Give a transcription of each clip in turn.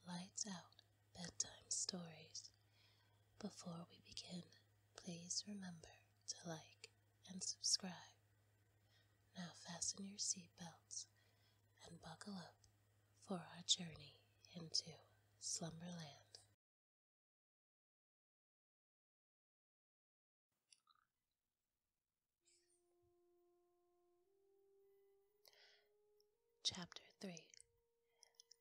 Lights Out Bedtime Stories. Before we begin, please remember to like and subscribe. Now fasten your seatbelts and buckle up for our journey into Slumberland. Chapter 3.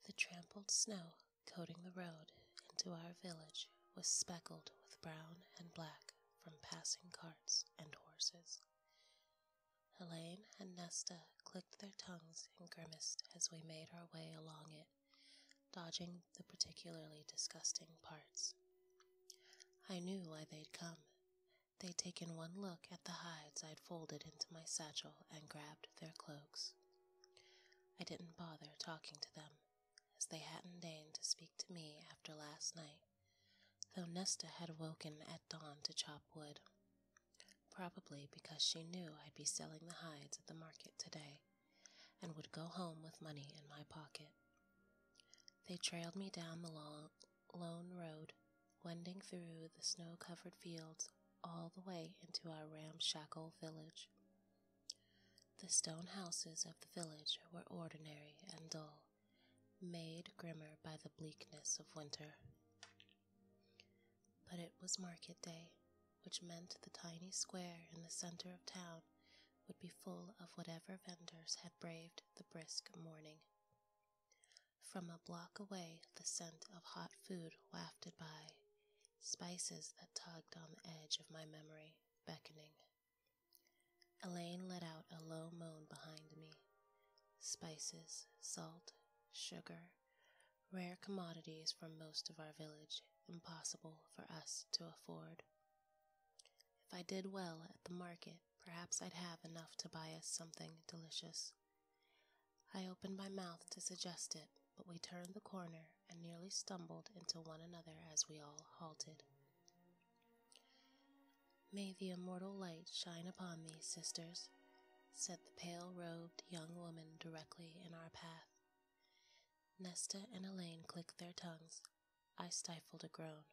The trampled snow coating the road into our village was speckled with brown and black from passing carts and horses. Elaine and Nesta clicked their tongues and grimaced as we made our way along it, dodging the particularly disgusting parts. I knew why they'd come. They'd taken one look at the hides I'd folded into my satchel and grabbed their cloaks. I didn't bother talking to them, as they hadn't deigned to speak to me after last night, though Nesta had woken at dawn to chop wood, probably because she knew I'd be selling the hides at the market today, and would go home with money in my pocket. They trailed me down the lone road, wending through the snow-covered fields all the way into our ramshackle village. The stone houses of the village were ordinary and dull, made grimmer by the bleakness of winter. But it was market day, which meant the tiny square in the center of town would be full of whatever vendors had braved the brisk morning. From a block away, the scent of hot food wafted by, spices that tugged on the edge of my memory, beckoning. Elaine let out a low moan behind me. Spices, salt, sugar, rare commodities from most of our village, impossible for us to afford. If I did well at the market, perhaps I'd have enough to buy us something delicious. I opened my mouth to suggest it, but we turned the corner and nearly stumbled into one another as we all halted. "May the immortal light shine upon thee, sisters," said the pale-robed young woman directly in our path. Nesta and Elaine clicked their tongues. I stifled a groan.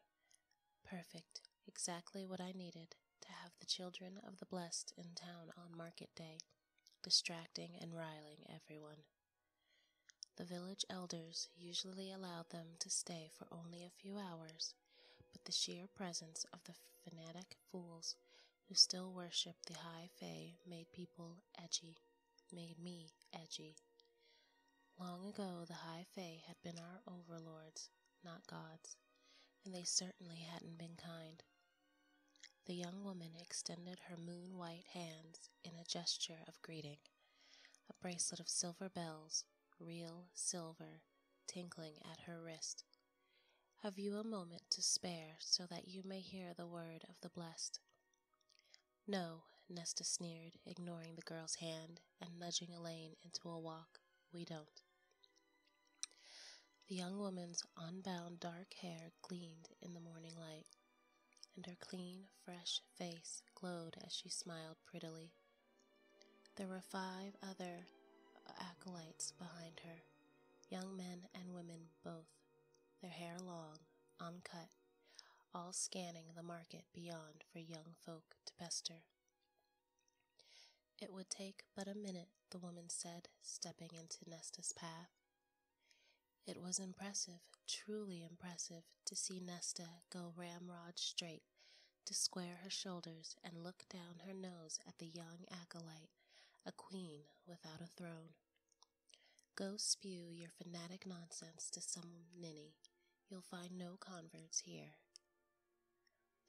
Perfect, exactly what I needed to have the children of the blessed in town on market day, distracting and riling everyone. The village elders usually allowed them to stay for only a few hours, but the sheer presence of the fanatic fools who still worship the high fae made me edgy. Long ago the high fae had been our overlords, not gods, and they certainly hadn't been kind. The young woman extended her moon-white hands in a gesture of greeting, a bracelet of silver bells, real silver, tinkling at her wrist. "Have you a moment to spare so that you may hear the word of the blessed?" "No," Nesta sneered, ignoring the girl's hand and nudging Elaine into a walk. "We don't." The young woman's unbound dark hair gleamed in the morning light, and her clean, fresh face glowed as she smiled prettily. There were 5 other acolytes behind her, young men and women both, their hair long, uncut, all scanning the market beyond for young folk to pester. "It would take but a minute," the woman said, stepping into Nesta's path. It was impressive, truly impressive, to see Nesta go ramrod straight, to square her shoulders and look down her nose at the young acolyte, a queen without a throne. "Go spew your fanatic nonsense to some ninny. You'll find no converts here."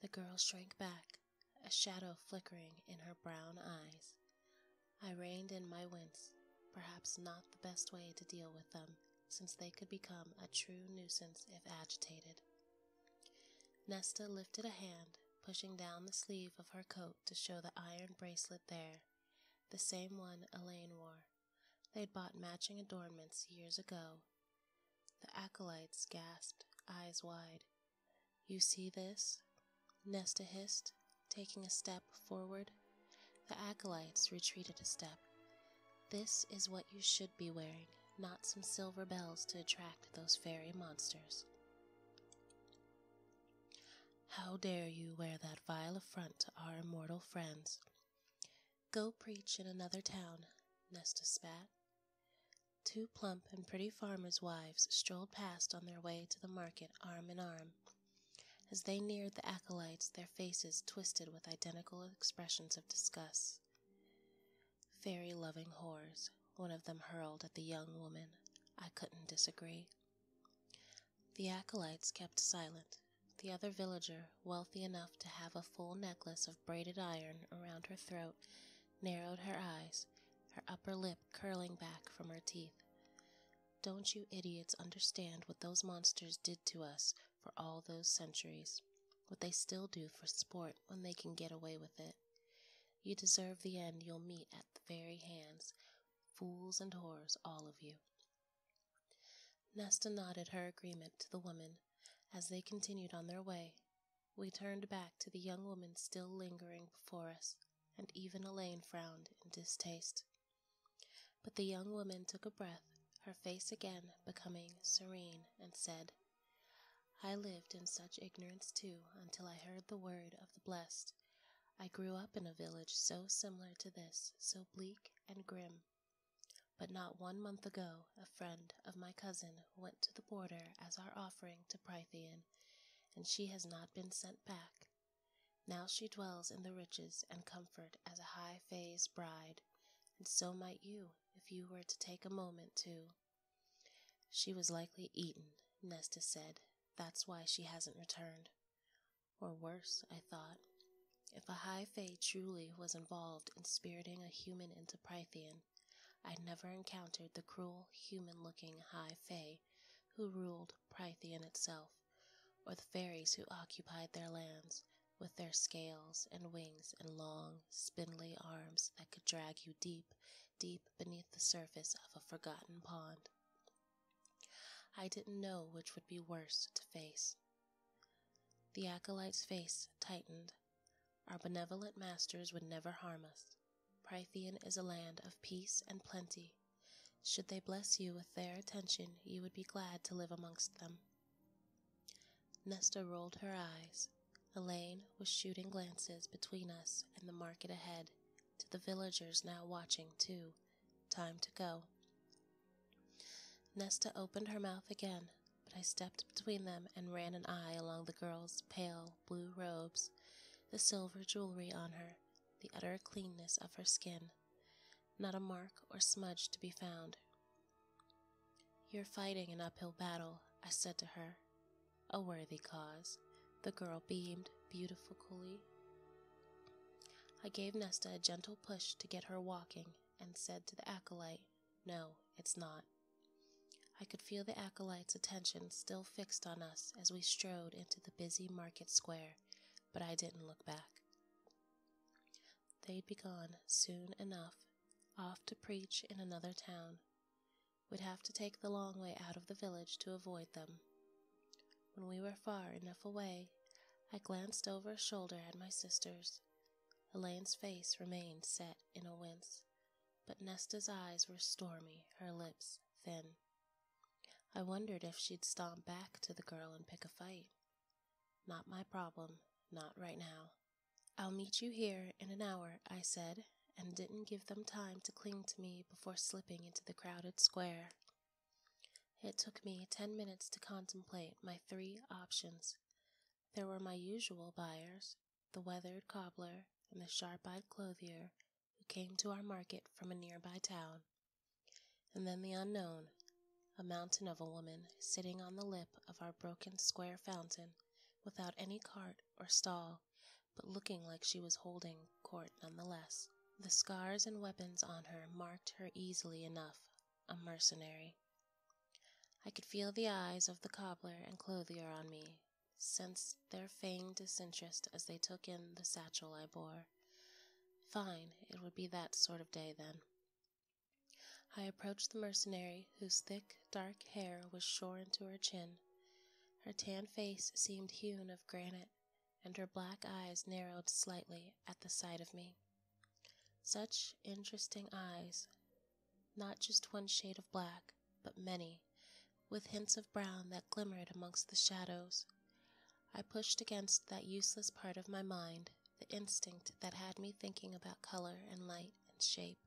The girl shrank back, a shadow flickering in her brown eyes. I reined in my wince, perhaps not the best way to deal with them, since they could become a true nuisance if agitated. Nesta lifted a hand, pushing down the sleeve of her coat to show the iron bracelet there, the same one Elaine wore. They'd bought matching adornments years ago. The acolytes gasped, eyes wide. "You see this?" Nesta hissed, taking a step forward. The acolytes retreated a step. "This is what you should be wearing. not some silver bells to attract those fairy monsters. How dare you wear that vile affront to our immortal friends? Go preach in another town, Nesta spat. Two plump and pretty farmers' wives strolled past on their way to the market arm in arm. As they neared the acolytes, their faces twisted with identical expressions of disgust. Fairy-loving whores, one of them hurled at the young woman. I couldn't disagree. The acolytes kept silent. The other villager, wealthy enough to have a full necklace of braided iron around her throat, narrowed her eyes, her upper lip curling back from her teeth. Don't you idiots understand what those monsters did to us for all those centuries? What they still do for sport when they can get away with it? You deserve the end you'll meet at the very hands. Fools and whores, all of you. Nesta nodded her agreement to the woman as they continued on their way. We turned back to the young woman still lingering before us, and even Elaine frowned in distaste. But the young woman took a breath, her face again becoming serene, and said, I lived in such ignorance too until I heard the word of the blessed. I grew up in a village so similar to this, so bleak and grim. But not 1 month ago, a friend of my cousin went to the border as our offering to Prythian, and she has not been sent back. Now she dwells in the riches and comfort as a high fae's bride, and so might you, if you were to take a moment to. She was likely eaten, Nesta said. That's why she hasn't returned. Or worse, I thought. If a high fae truly was involved in spiriting a human into Prythian, I'd never encountered the cruel, human-looking high fae who ruled Prythian itself, or the fairies who occupied their lands, with their scales and wings and long, spindly arms that could drag you deep, deep beneath the surface of a forgotten pond. I didn't know which would be worse to face. The acolyte's face tightened. Our benevolent masters would never harm us. Prythian is a land of peace and plenty. Should they bless you with their attention, you would be glad to live amongst them. Nesta rolled her eyes. Elaine was shooting glances between us and the market ahead, to the villagers now watching too. Time to go. Nesta opened her mouth again, but I stepped between them and ran an eye along the girl's pale blue robes, the silver jewelry on her, the utter cleanness of her skin. Not a mark or smudge to be found. You're fighting an uphill battle, I said to her. A worthy cause. The girl beamed beautifully. I gave Nesta a gentle push to get her walking and said to the acolyte, No, it's not. I could feel the acolyte's attention still fixed on us as we strode into the busy market square, but I didn't look back. They'd be gone soon enough, off to preach in another town. We'd have to take the long way out of the village to avoid them. When we were far enough away, I glanced over a shoulder at my sisters. Elaine's face remained set in a wince, but Nesta's eyes were stormy, her lips thin. I wondered if she'd stomp back to the girl and pick a fight. Not my problem, not right now. I'll meet you here in an hour, I said, and didn't give them time to cling to me before slipping into the crowded square. It took me 10 minutes to contemplate my 3 options. There were my usual buyers, the weathered cobbler and the sharp-eyed clothier who came to our market from a nearby town. And then the unknown, a mountain of a woman sitting on the lip of our broken square fountain without any cart or stall, but looking like she was holding court nonetheless. The scars and weapons on her marked her easily enough, a mercenary. I could feel the eyes of the cobbler and clothier on me, sense their feigned disinterest as they took in the satchel I bore. Fine, it would be that sort of day then. I approached the mercenary, whose thick, dark hair was shorn to her chin. Her tan face seemed hewn of granite, and her black eyes narrowed slightly at the sight of me. Such interesting eyes, not just one shade of black, but many, with hints of brown that glimmered amongst the shadows. I pushed against that useless part of my mind, the instinct that had me thinking about color and light and shape,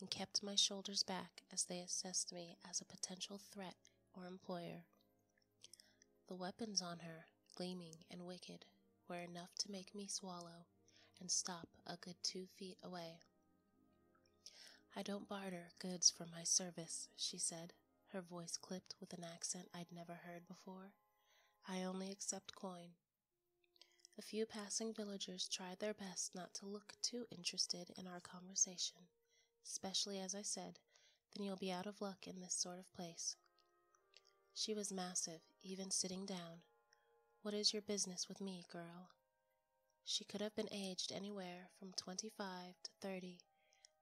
and kept my shoulders back as they assessed me as a potential threat or employer. The weapons on her, gleaming and wicked, were enough to make me swallow and stop a good 2 feet away. "I don't barter goods for my service," she said, her voice clipped with an accent I'd never heard before. "I only accept coin." A few passing villagers tried their best not to look too interested in our conversation, especially as I said, "Then you'll be out of luck in this sort of place." She was massive, even sitting down. "What is your business with me, girl?" She could have been aged anywhere from 25 to 30,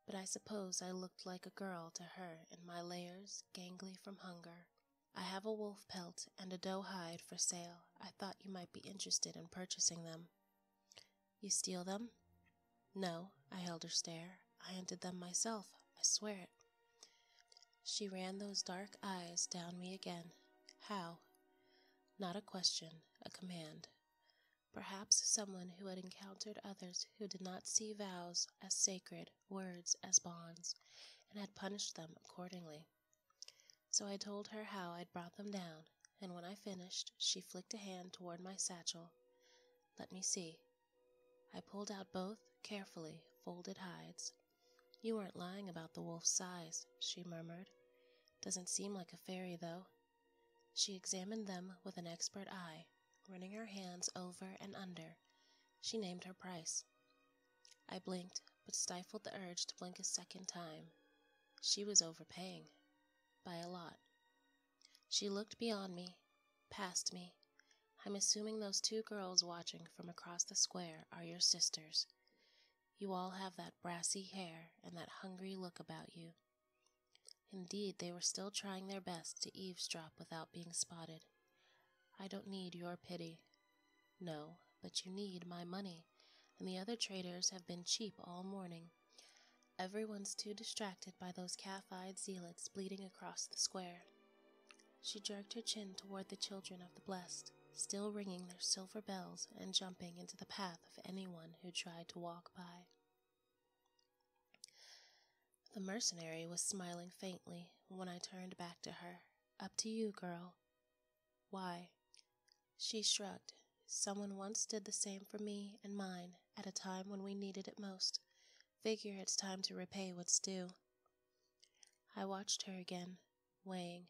but I suppose I looked like a girl to her in my layers, gangly from hunger. "I have a wolf pelt and a doe hide for sale. I thought you might be interested in purchasing them." "You steal them?" "No," I held her stare. "I hunted them myself, I swear it." She ran those dark eyes down me again. "How?" Not a question, a command. Perhaps someone who had encountered others who did not see vows as sacred, words as bonds, and had punished them accordingly. So I told her how I'd brought them down, and when I finished, she flicked a hand toward my satchel. "Let me see." I pulled out both, carefully, folded hides. "You weren't lying about the wolf's size," she murmured. "Doesn't seem like a fairy, though." She examined them with an expert eye, running her hands over and under. She named her price. I blinked, but stifled the urge to blink a second time. She was overpaying. By a lot. She looked beyond me, past me. "I'm assuming those 2 girls watching from across the square are your sisters. You all have that brassy hair and that hungry look about you." Indeed, they were still trying their best to eavesdrop without being spotted. "I don't need your pity." "No, but you need my money, and the other traders have been cheap all morning. Everyone's too distracted by those calf-eyed zealots bleeding across the square." She jerked her chin toward the children of the blessed, still ringing their silver bells and jumping into the path of anyone who tried to walk by. The mercenary was smiling faintly when I turned back to her. "Up to you, girl." "Why?" She shrugged. "Someone once did the same for me and mine at a time when we needed it most. Figure it's time to repay what's due." I watched her again, weighing.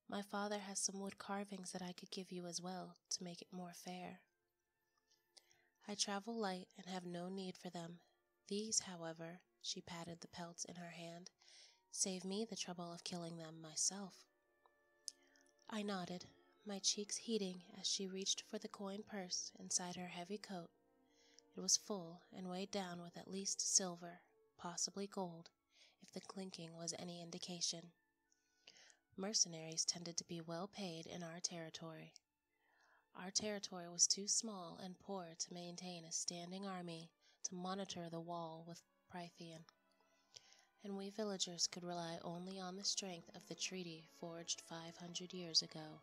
"My father has some wood carvings that I could give you as well, to make it more fair." "I travel light and have no need for them. These, however," she patted the pelts in her hand, "save me the trouble of killing them myself." I nodded, my cheeks heating as she reached for the coin purse inside her heavy coat. It was full and weighed down with at least silver, possibly gold, if the clinking was any indication. Mercenaries tended to be well paid in our territory. Our territory was too small and poor to maintain a standing army to monitor the wall with Prythian, and we villagers could rely only on the strength of the treaty forged 500 years ago.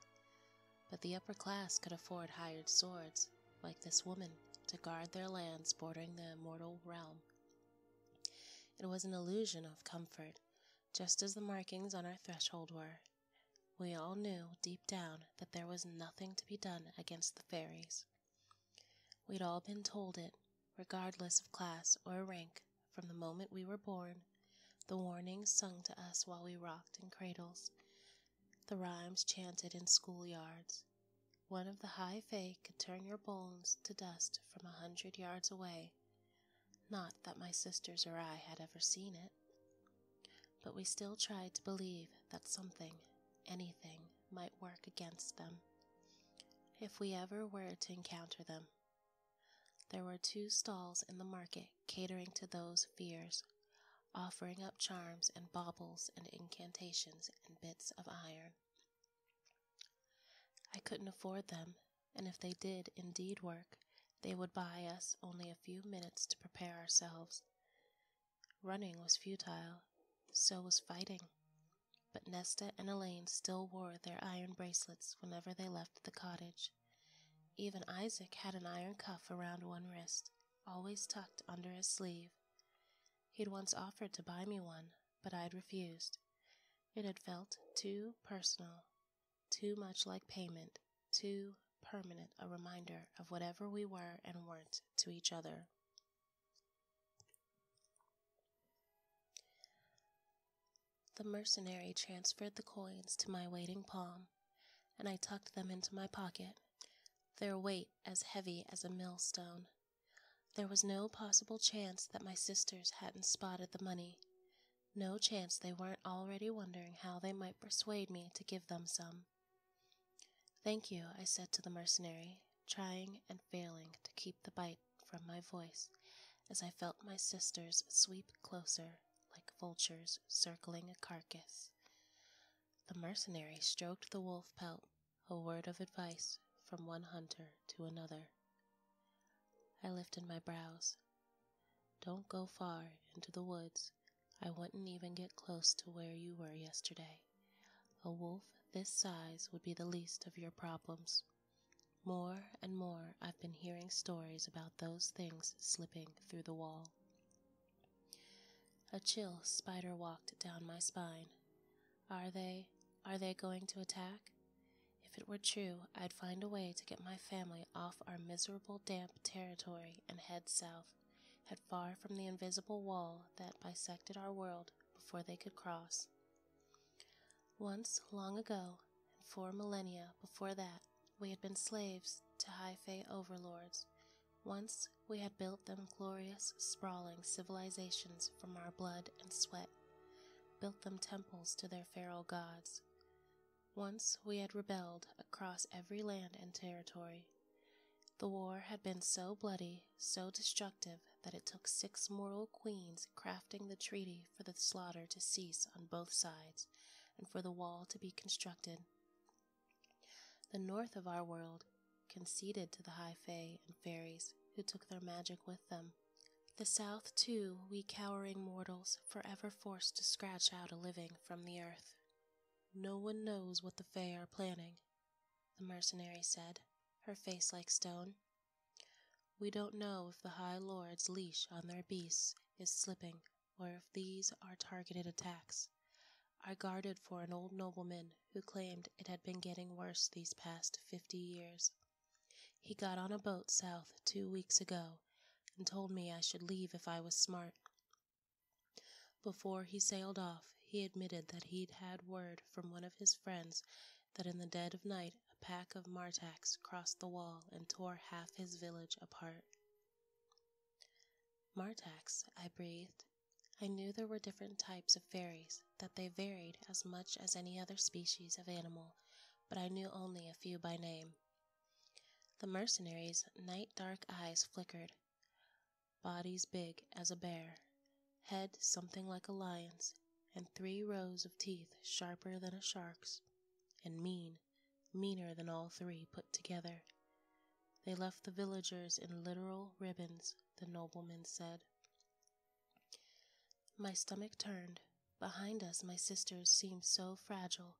But the upper class could afford hired swords, like this woman, to guard their lands bordering the immortal realm. It was an illusion of comfort, just as the markings on our threshold were. We all knew deep down that there was nothing to be done against the fairies. We'd all been told it, regardless of class or rank, from the moment we were born, the warnings sung to us while we rocked in cradles, the rhymes chanted in schoolyards. One of the high fae could turn your bones to dust from 100 yards away. Not that my sisters or I had ever seen it. But we still tried to believe that something, anything, might work against them, if we ever were to encounter them. There were 2 stalls in the market catering to those fears, offering up charms and baubles and incantations and bits of iron. I couldn't afford them, and if they did indeed work, they would buy us only a few minutes to prepare ourselves. Running was futile, so was fighting. but Nesta and Elaine still wore their iron bracelets whenever they left the cottage. Even Isaac had an iron cuff around one wrist, always tucked under his sleeve. He'd once offered to buy me one, but I'd refused. It had felt too personal, too much like payment, too permanent a reminder of whatever we were and weren't to each other. The mercenary transferred the coins to my waiting palm, and I tucked them into my pocket, their weight as heavy as a millstone. There was no possible chance that my sisters hadn't spotted the money. No chance they weren't already wondering how they might persuade me to give them some. "Thank you," I said to the mercenary, trying and failing to keep the bite from my voice as I felt my sisters sweep closer like vultures circling a carcass. The mercenary stroked the wolf pelt, a word of advice from one hunter to another. I lifted my brows. "Don't go far into the woods. I wouldn't even get close to where you were yesterday. A wolf this size would be the least of your problems. More and more I've been hearing stories about those things slipping through the wall." A chill spider walked down my spine. Are they going to attack? If it were true, I'd find a way to get my family off our miserable damp territory and head south, head far from the invisible wall that bisected our world before they could cross. Once, long ago, and 4 millennia before that, we had been slaves to high fae overlords. Once we had built them glorious, sprawling civilizations from our blood and sweat, built them temples to their feral gods. Once we had rebelled across every land and territory. The war had been so bloody, so destructive, that it took 6 mortal queens crafting the treaty for the slaughter to cease on both sides, and for the wall to be constructed. The north of our world conceded to the high fae and fairies, who took their magic with them. The south, too, we cowering mortals, forever forced to scratch out a living from the earth. "No one knows what the fae are planning," the mercenary said, her face like stone. "We don't know if the High Lord's leash on their beasts is slipping, or if these are targeted attacks. I guarded for an old nobleman who claimed it had been getting worse these past 50 years. He got on a boat south 2 weeks ago and told me I should leave if I was smart. Before he sailed off, he admitted that he'd had word from one of his friends that in the dead of night a pack of martax crossed the wall and tore half his village apart." "Martax," I breathed. I knew there were different types of fairies, that they varied as much as any other species of animal, but I knew only a few by name. The mercenary's night-dark eyes flickered. Bodies big as a bear, head something like a lion's, and 3 rows of teeth sharper than a shark's, and meaner than all 3 put together. They left the villagers in literal ribbons, the nobleman said. My stomach turned. Behind us, my sisters seemed so fragile,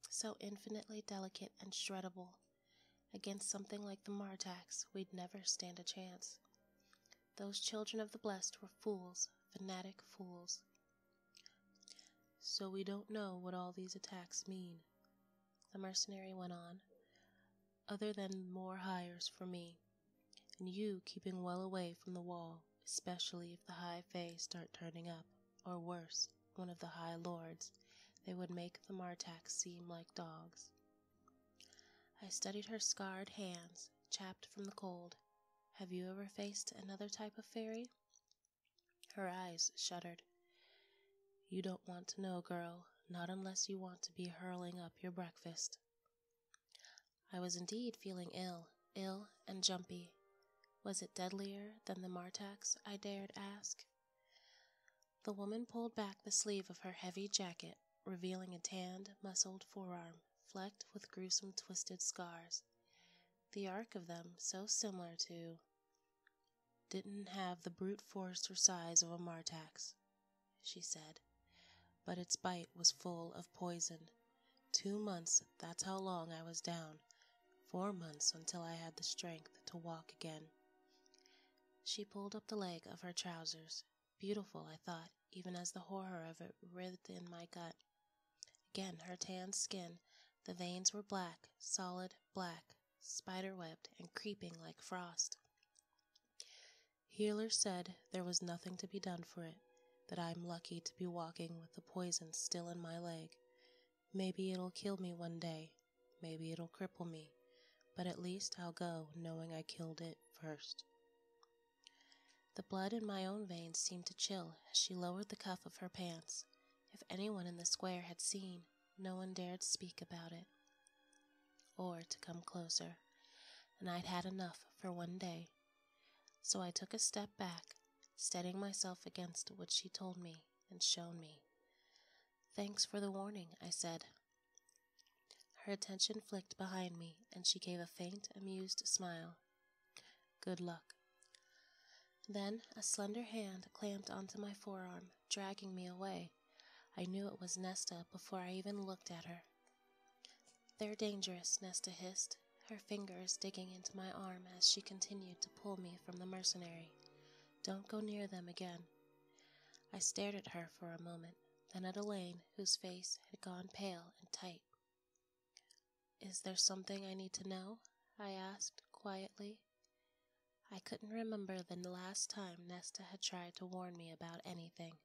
so infinitely delicate and shreddable. Against something like the martax, we'd never stand a chance. Those children of the blessed were fools, fanatic fools. "So we don't know what all these attacks mean," the mercenary went on, "other than more hires for me, and you keeping well away from the wall, especially if the high fae start turning up, or worse, one of the high lords. They would make the martax seem like dogs." I studied her scarred hands, chapped from the cold. "Have you ever faced another type of fairy?" Her eyes shuddered. "You don't want to know, girl, not unless you want to be hurling up your breakfast." I was indeed feeling ill and jumpy. Was it deadlier than the martax, I dared ask? The woman pulled back the sleeve of her heavy jacket, revealing a tanned, muscled forearm, flecked with gruesome twisted scars. The arc of them so similar to... "Didn't have the brute force or size of a martax," she said, but its bite was full of poison. 2 months, that's how long I was down. 4 months until I had the strength to walk again. She pulled up the leg of her trousers. Beautiful, I thought, even as the horror of it writhed in my gut. Again, her tanned skin, the veins were black, solid black, spider-webbed and creeping like frost. Healers said there was nothing to be done for it, that I'm lucky to be walking with the poison still in my leg. Maybe it'll kill me one day, maybe it'll cripple me, but at least I'll go knowing I killed it first. The blood in my own veins seemed to chill as she lowered the cuff of her pants. If anyone in the square had seen, no one dared speak about it, or to come closer, and I'd had enough for one day. So I took a step back, steadying myself against what she told me and shown me. "Thanks for the warning," I said. Her attention flicked behind me, and she gave a faint, amused smile. "Good luck." Then a slender hand clamped onto my forearm, dragging me away. I knew it was Nesta before I even looked at her. "They're dangerous," Nesta hissed, her fingers digging into my arm as she continued to pull me from the mercenary. "Don't go near them again." I stared at her for a moment, then at Elaine, whose face had gone pale and tight. "Is there something I need to know?" I asked quietly. I couldn't remember the last time Nesta had tried to warn me about anything.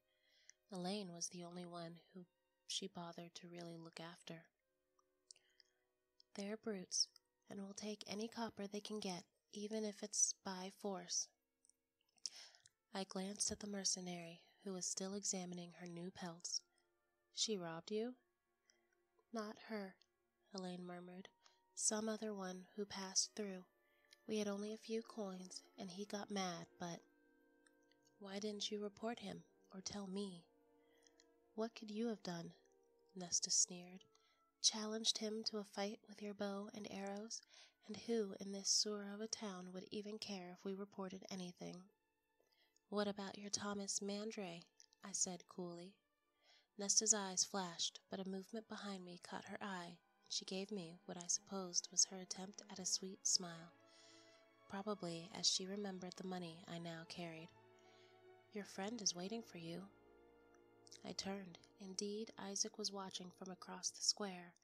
Elaine was the only one who she bothered to really look after. "They're brutes, and will take any copper they can get, even if it's by force." I glanced at the mercenary, who was still examining her new pelts. "She robbed you?" "Not her," Elaine murmured. "Some other one who passed through. We had only a few coins, and he got mad, but—" "Why didn't you report him, or tell me?" "What could you have done?" Nesta sneered. "Challenged him to a fight with your bow and arrows, and who in this sewer of a town would even care if we reported anything?" "What about your Thomas Mandray?" I said coolly. Nesta's eyes flashed, but a movement behind me caught her eye, and she gave me what I supposed was her attempt at a sweet smile, probably as she remembered the money I now carried. "Your friend is waiting for you." I turned. Indeed, Isaac was watching from across the square,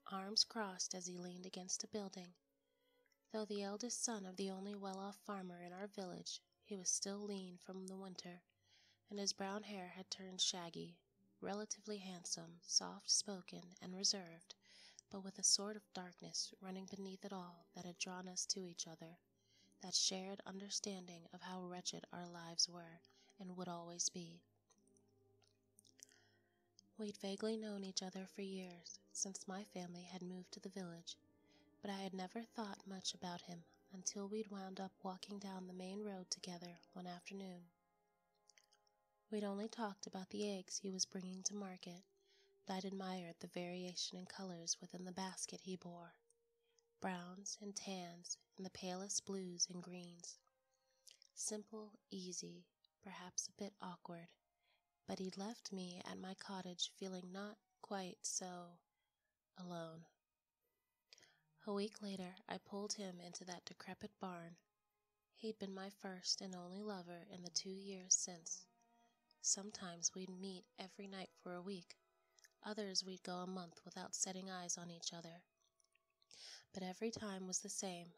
arms crossed as he leaned against a building. Though the eldest son of the only well-off farmer in our village, he was still lean from the winter, and his brown hair had turned shaggy, relatively handsome, soft-spoken, and reserved, but with a sort of darkness running beneath it all that had drawn us to each other, that shared understanding of how wretched our lives were and would always be. We'd vaguely known each other for years, since my family had moved to the village, but I had never thought much about him until we'd wound up walking down the main road together one afternoon. We'd only talked about the eggs he was bringing to market, but I'd admired the variation in colors within the basket he bore. Browns and tans, and the palest blues and greens. Simple, easy, perhaps a bit awkward, but he'd left me at my cottage feeling not quite so alone. A week later, I pulled him into that decrepit barn. He'd been my first and only lover in the 2 years since. Sometimes we'd meet every night for a week. Others we'd go a month without setting eyes on each other. But every time was the same,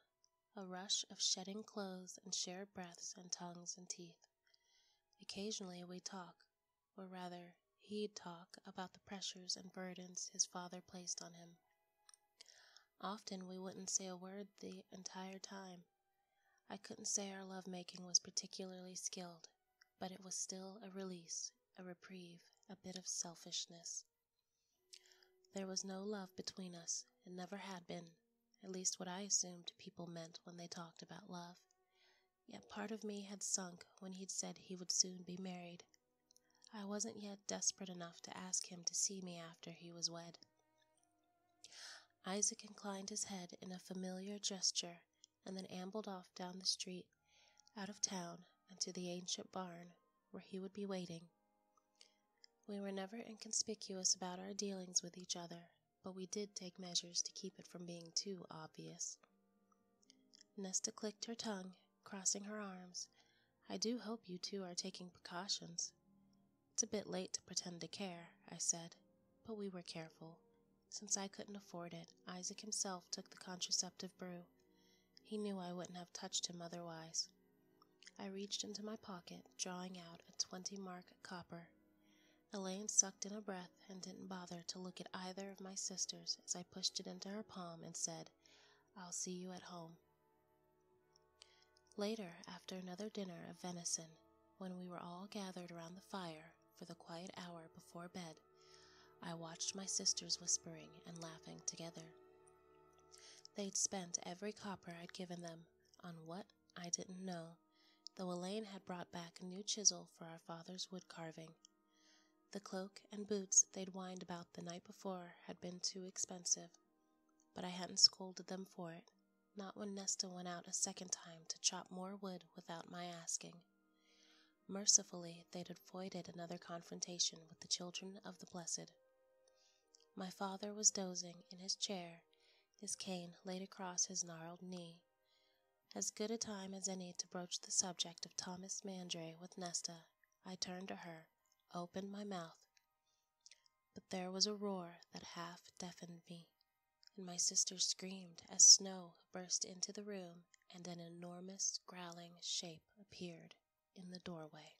a rush of shedding clothes and shared breaths and tongues and teeth. Occasionally we'd talk, or rather, he'd talk about the pressures and burdens his father placed on him. Often we wouldn't say a word the entire time. I couldn't say our lovemaking was particularly skilled, but it was still a release, a reprieve, a bit of selfishness. There was no love between us, and never had been, at least what I assumed people meant when they talked about love. Yet part of me had sunk when he'd said he would soon be married. I wasn't yet desperate enough to ask him to see me after he was wed. Isaac inclined his head in a familiar gesture, and then ambled off down the street, out of town, and to the ancient barn, where he would be waiting. We were never inconspicuous about our dealings with each other, but we did take measures to keep it from being too obvious. Nesta clicked her tongue, crossing her arms. I do hope you two are taking precautions. It's a bit late to pretend to care, I said, but we were careful. Since I couldn't afford it, Isaac himself took the contraceptive brew. He knew I wouldn't have touched him otherwise. I reached into my pocket, drawing out a 20-mark copper. Elaine sucked in a breath and didn't bother to look at either of my sisters as I pushed it into her palm and said, I'll see you at home. Later, after another dinner of venison, when we were all gathered around the fire for the quiet hour before bed, I watched my sisters whispering and laughing together. They'd spent every copper I'd given them on what I didn't know, though Elaine had brought back a new chisel for our father's wood carving. The cloak and boots they'd whined about the night before had been too expensive, but I hadn't scolded them for it, not when Nesta went out a second time to chop more wood without my asking. Mercifully, they'd avoided another confrontation with the children of the blessed. My father was dozing in his chair, his cane laid across his gnarled knee. As good a time as any to broach the subject of Thomas Mandray with Nesta, I turned to her, opened my mouth, but there was a roar that half deafened me, and my sister screamed as snow burst into the room and an enormous growling shape appeared in the doorway.